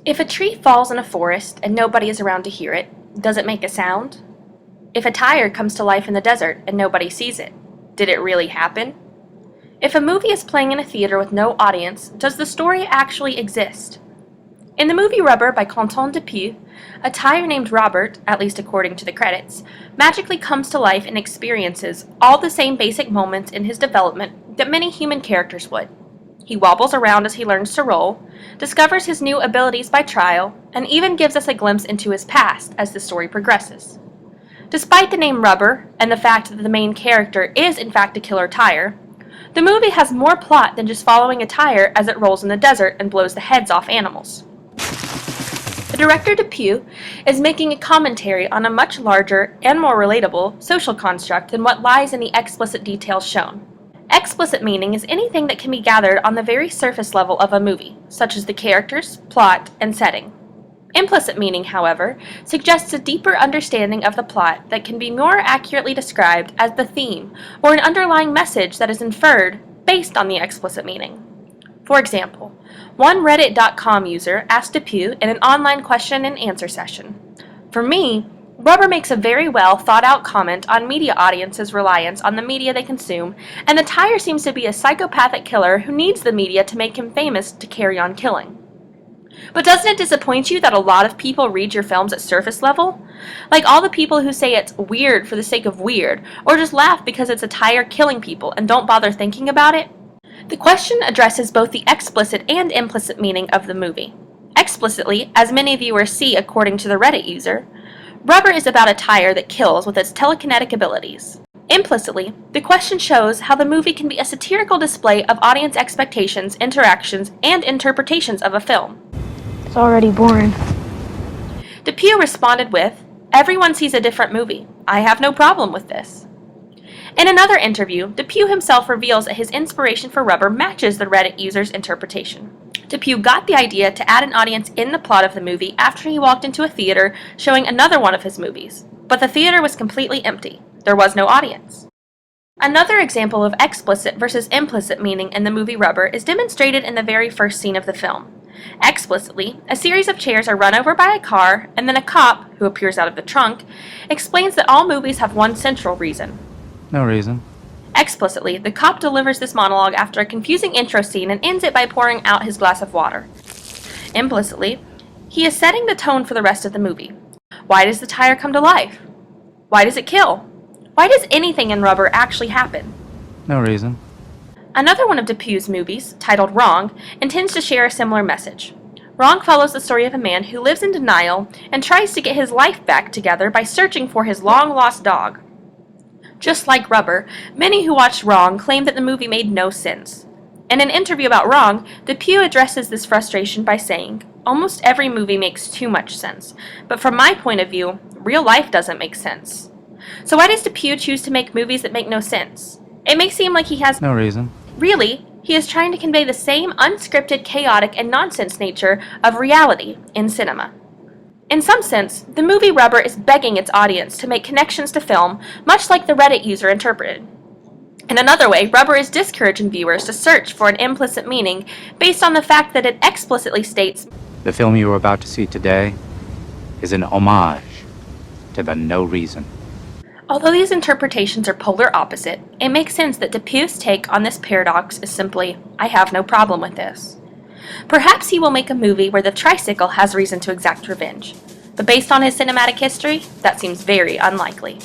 If a tree falls in a forest and nobody is around to hear it, does it make a sound? If a tire comes to life in the desert and nobody sees it, did it really happen? If a movie is playing in a theater with no audience, does the story actually exist? In the movie Rubber by Quentin Dupieux, a tire named Robert, at least according to the credits, magically comes to life and experiences all the same basic moments in his development that many human characters would. He wobbles around as he learns to roll, discovers his new abilities by trial, and even gives us a glimpse into his past as the story progresses. Despite the name Rubber, and the fact that the main character is in fact a killer tire, the movie has more plot than just following a tire as it rolls in the desert and blows the heads off animals. The director Dupieux is making a commentary on a much larger and more relatable social construct than what lies in the explicit details shown. Explicit meaning is anything that can be gathered on the very surface level of a movie, such as the characters, plot, and setting. Implicit meaning, however, suggests a deeper understanding of the plot that can be more accurately described as the theme or an underlying message that is inferred based on the explicit meaning. For example, one Reddit.com user asked Dupieux in an online question and answer session, "For me, Rubber makes a very well thought out comment on media audiences' reliance on the media they consume, and the tire seems to be a psychopathic killer who needs the media to make him famous to carry on killing. But doesn't it disappoint you that a lot of people read your films at surface level? Like all the people who say it's weird for the sake of weird, or just laugh because it's a tire killing people and don't bother thinking about it?" The question addresses both the explicit and implicit meaning of the movie. Explicitly, as many viewers see according to the Reddit user, Rubber is about a tire that kills with its telekinetic abilities. Implicitly, the question shows how the movie can be a satirical display of audience expectations, interactions, and interpretations of a film. It's already boring. Dupieux responded with, "Everyone sees a different movie. I have no problem with this." In another interview, Dupieux himself reveals that his inspiration for Rubber matches the Reddit user's interpretation. Dupieux got the idea to add an audience in the plot of the movie after he walked into a theater showing another one of his movies, but the theater was completely empty. There was no audience. Another example of explicit versus implicit meaning in the movie Rubber is demonstrated in the very first scene of the film. Explicitly, a series of chairs are run over by a car, and then a cop, who appears out of the trunk, explains that all movies have one central reason. No reason. Explicitly, the cop delivers this monologue after a confusing intro scene and ends it by pouring out his glass of water. Implicitly, he is setting the tone for the rest of the movie. Why does the tire come to life? Why does it kill? Why does anything in Rubber actually happen? No reason. Another one of Dupieux's movies, titled Wrong, intends to share a similar message. Wrong follows the story of a man who lives in denial and tries to get his life back together by searching for his long-lost dog. Just like Rubber, many who watched Wrong claim that the movie made no sense. In an interview about Wrong, Dupieux addresses this frustration by saying, "Almost every movie makes too much sense, but from my point of view, real life doesn't make sense." So why does Dupieux choose to make movies that make no sense? It may seem like he has No reason. Really, he is trying to convey the same unscripted, chaotic, and nonsense nature of reality in cinema. In some sense, the movie Rubber is begging its audience to make connections to film, much like the Reddit user interpreted. In another way, Rubber is discouraging viewers to search for an implicit meaning based on the fact that it explicitly states, The film you are about to see today is an homage to the no reason. Although these interpretations are polar opposite, it makes sense that Dupieux's take on this paradox is simply, "I have no problem with this." Perhaps he will make a movie where the tricycle has reason to exact revenge, but based on his cinematic history, that seems very unlikely.